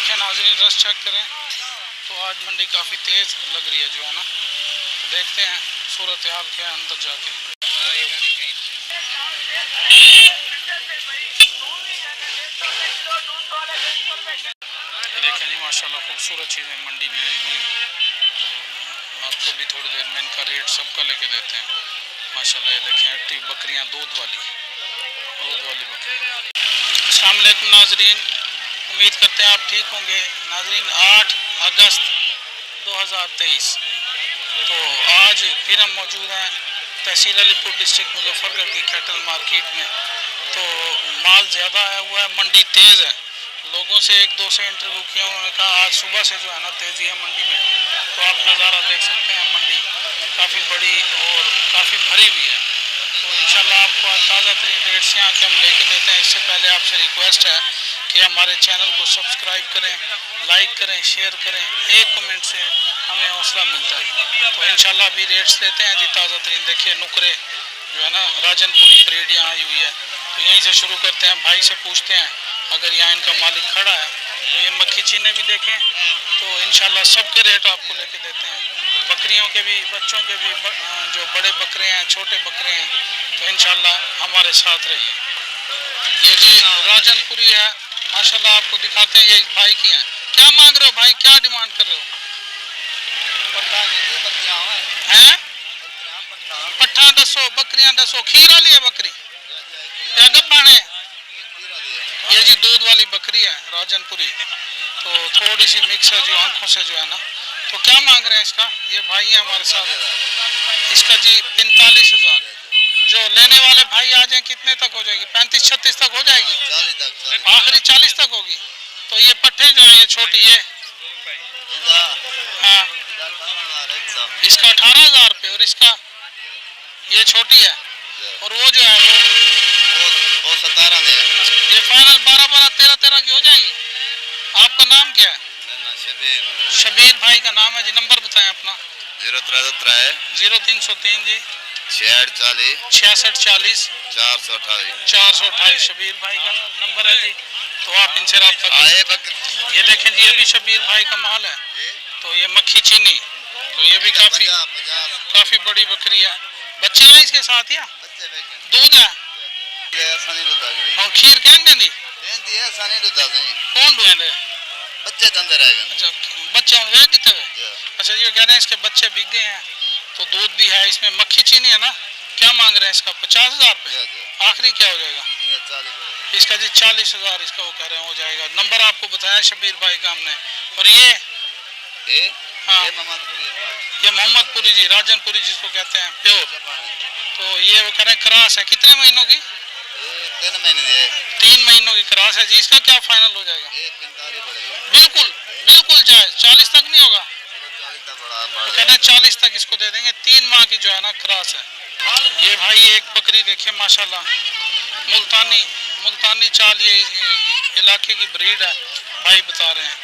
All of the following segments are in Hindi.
देखें नाज़रीन, रश चेक करें तो आज मंडी काफ़ी तेज़ लग रही है जो है ना। देखते हैं सूरत हाल क्या है अंदर जाके। देखें जी माशाल्लाह खूबसूरत चीज़ें मंडी में आई हुई हैं। तो आपको भी थोड़ी देर में इनका रेट सबका लेके देते हैं। माशाल्लाह ये देखें एक्टिव बकरियां, दूध वाली बकरियां। अस्सलाम वालेकुम नाज़रीन, उम्मीद करते हैं आप ठीक होंगे। नाज़रीन 8 अगस्त 2023, तो आज फिर हम मौजूद हैं तहसील अलीपुर डिस्ट्रिक्ट मुजफ्फरगढ़ की कैटल मार्केट में। तो माल ज़्यादा आया हुआ है, मंडी तेज़ है। लोगों से एक दो से इंटरव्यू किया, उन्होंने कहा आज सुबह से जो है ना तेज़ी है मंडी में। तो आप नज़ारा देख सकते हैं, मंडी काफ़ी बड़ी और काफ़ी भरी हुई है। तो इंशाल्लाह आपको आज ताज़ा तरीन रेट से यहाँ के हम लेके देते हैं। इससे पहले आपसे रिक्वेस्ट है कि हमारे चैनल को सब्सक्राइब करें, लाइक करें, शेयर करें। एक कमेंट से हमें हौसला मिलता है। तो इंशाल्लाह अभी रेट्स देते हैं जी ताज़ा तरीन। देखिए नुकरे जो है ना, राजनपुरी ब्रीड यहाँ आई हुई है। तो यहीं से शुरू करते हैं, भाई से पूछते हैं अगर यहाँ इनका मालिक खड़ा है। तो ये मक्खी चीने भी देखें, तो इंशाल्लाह सबके रेट आपको लेके देते हैं। बकरियों के भी, बच्चों के भी, जो बड़े बकरे हैं, छोटे बकरे हैं। तो इंशाल्लाह हमारे साथ रहिए। ये जी राजनपुरी है माशाल्लाह, आपको दिखाते हैं। ये भाई की हैं। क्या मांग रहे हो भाई, क्या डिमांड कर रहे हो? हैं पट्ठा दसो, बकरियां दसो। खीर वाली है बकरी या गब्बाने? ये जी दूध वाली बकरी है राजनपुरी। तो थोड़ी सी मिक्स है जी आंखों से जो है ना। तो क्या मांग रहे हैं इसका? ये भाई है हमारे साथ। इसका जी 45,000। जो लेने वाले भाई आ जाए कितने तक हो जाएगी? 35-36 तक हो जाएगी, आखिरी 40 तक होगी। तो ये पट्टे जो है ये छोटी, ये हाँ इसका 18,000 रुपये, और इसका ये छोटी है। और वो जो है वो 17 में है। ये फाइनल 12-13 की हो जाएगी। आपका नाम क्या है? शबीर भाई का नाम है जी। नंबर बताएं अपना। 0303 जी 6640 428 शबीर भाई का नंबर है जी। तो आप इनसे रब्ता करें। ये देखें जी, ये भी शबीर भाई का माल है। तो ये मक्खी चीनी, तो ये भी काफी बड़ी बकरी है। बच्चे हैं इसके साथ या दूध है? और खीर कह दी कौन दुए बच्चे दंदे रह गए। अच्छा, बच्चे वेच देते हुए। अच्छा, ये कह रहे हैं इसके बच्चे बिक गए हैं। तो दूध भी है इसमें। मक्खी चीनी है ना। क्या मांग रहे हैं इसका? 50,000 रुपये। आखिरी क्या हो जाएगा इसका जी? 40,000 इसका वो कह रहे हैं हो जाएगा। नंबर आपको बताया शबीर भाई का हमने। और ये हाँ ये मोहम्मदपुरी जी, राजनपुरी जिसको कहते हैं, प्योर। तो ये वो कह रहे हैं क्रॉस है। कितने महीनों की? 3 महीनों की क्रॉस है जी। इसका क्या फाइनल हो जाएगा? बिल्कुल जायज। 40 तक नहीं होगा? तो कहना 40 तक इसको दे देंगे। 3 माह की जो है ना क्रॉस है। ये भाई एक बकरी देखे माशाल्लाह, मुल्तानी चाल, ये इलाके की ब्रीड है भाई बता रहे हैं।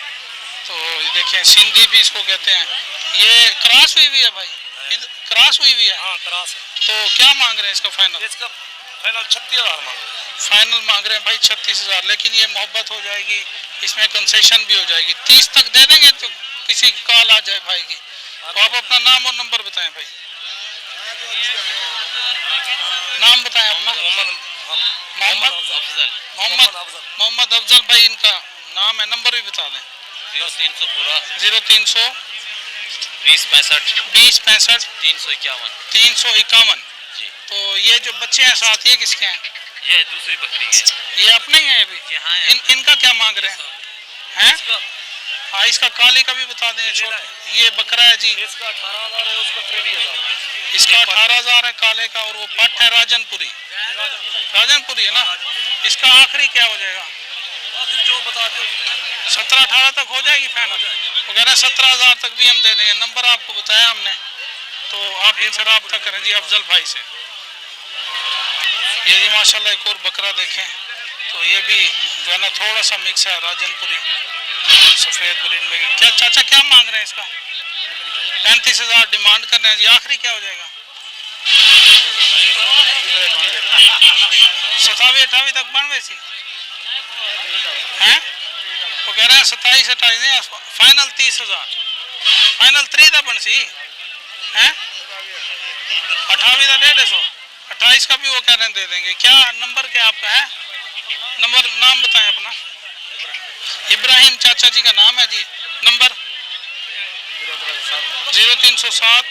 तो ये देखें सिंधी भी इसको कहते हैं। ये क्रॉस हुई है भाई, क्रॉस हुई है। हाँ क्रॉस है। तो क्या मांग रहे हैं इसका फाइनल? इसका फाइनल 36,000 फाइनल मांग रहे हैं भाई 36,000। लेकिन ये मोहब्बत हो जाएगी, इसमें कंसेशन भी हो जाएगी। 30 तक दे देंगे तो किसी की कॉल आ जाए भाई की। तो आप अपना नाम और नंबर बताएं भाई। नाम बताएं अपना। मोहम्मद अफजल भाई इनका नाम है। नंबर भी बता दें। 0300 20 65 351 जी। तो ये जो बच्चे हैं साथ, ये किसके हैं? ये दूसरी बकरी है। ये अपने ही है अभी? इनका क्या मांग रहे हैं? हाँ इसका काले का भी बता दें। छोटा ये बकरा है जी, इसका 18,000 है, उसका 23,000। इसका 18,000 है काले का। और वो पट है राजनपुरी है ना। इसका आखिरी क्या हो जाएगा? जो बता दो 17-18 तक हो जाएगी फाइनल। वो कह रहे हैं 17,000 तक भी हम दे देंगे। नंबर आपको बताया हमने, तो आप इनसे रब्ता करें जी अफजल भाई से। ये जी माशाल्लाह एक और बकरा देखें। तो ये भी जो है ना थोड़ा सा मिक्स है राजनपुरी सफ़ेद ब्रीड में। क्या चाचा क्या मांग रहे हैं इसका? 35,000 डिमांड कर रहे हैं जी। आखिरी क्या हो जाएगा? 27-28 तक 92 सी हैं। वो कह रहे हैं 27-28 नहीं, फाइनल 30,000, फाइनल 3 था बन सी हैं 28 का 150, 28 का भी वो कह रहे हैं दे देंगे। क्या नंबर क्या आपका है? नंबर नाम बताएं अपना। इब्राहिम चाचा जी का नाम है जी। नंबर 0307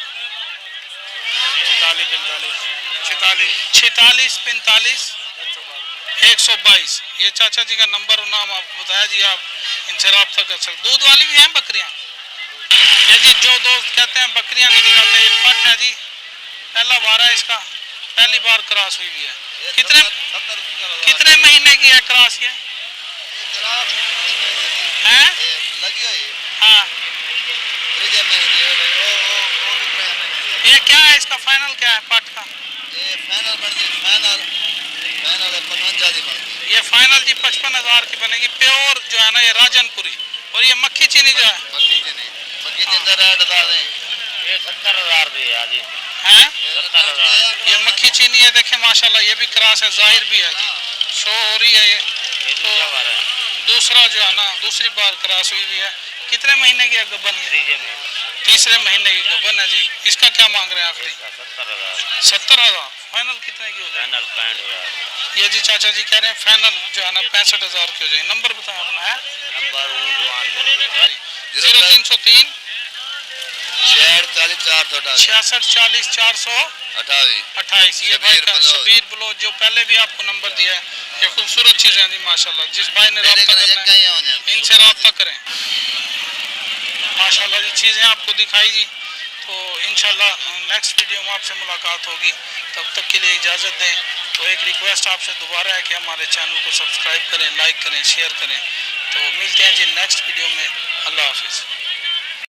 46 45 122। ये चाचा जी का नंबर और नाम आपको बताया जी, आप इनसे रब्ता कर सकते। दूध वाली भी हैं बकरियां ये जी, जो दोस्त कहते हैं बकरियां नहीं दिखाते, ये पट है जी, पहला बार है इसका, पहली बार क्रॉस हुई है। कितने महीने की है क्रॉस ये? हैं? हाँ, ये क्या है इसका फाइनल क्या है पट का? ये फाइनल जी 55,000 की बनेगी, प्योर जो है ना ये राजनपुरी। और ये मक्खी चीनी जो है ये 70,000 दी है जी। हैं? 70,000 ये मक्खी चीनी है, देखे माशाल्लाह, ये भी क्रॉस है, जाहिर भी है जी, शो हो रही है ये। तो दूसरा जो है ना दूसरी बार क्रॉस हुई हुई है। कितने महीने की है गबन? तीसरे महीने की गबन है जी। इसका क्या मांग रहे हैं आखिरी? 70,000। फाइनल कितने की हो जाए? ये जी चाचा जी कह रहे हैं फाइनल जो है ना 65,000 की हो जाए। नंबर बताएं अपना है। नंबर 0303 66 40 428। ये भाई का शबीर ब्लोच, जो पहले भी आपको नंबर दिया है। ये खूबसूरत चीज़ है जी माशाल्लाह, जिस भाई ने रब्ता करना है इनसे रब्ता करें। माशाल्लाह जी चीज़ें आपको दिखाई जी। तो इंशाल्लाह नेक्स्ट वीडियो में आपसे मुलाकात होगी, तब तक के लिए इजाज़त दें। तो एक रिक्वेस्ट आपसे दोबारा है कि हमारे चैनल को सब्सक्राइब करें, लाइक करें, शेयर करें। तो मिलते हैं जी नेक्स्ट वीडियो में। अल्लाह हाफिज़।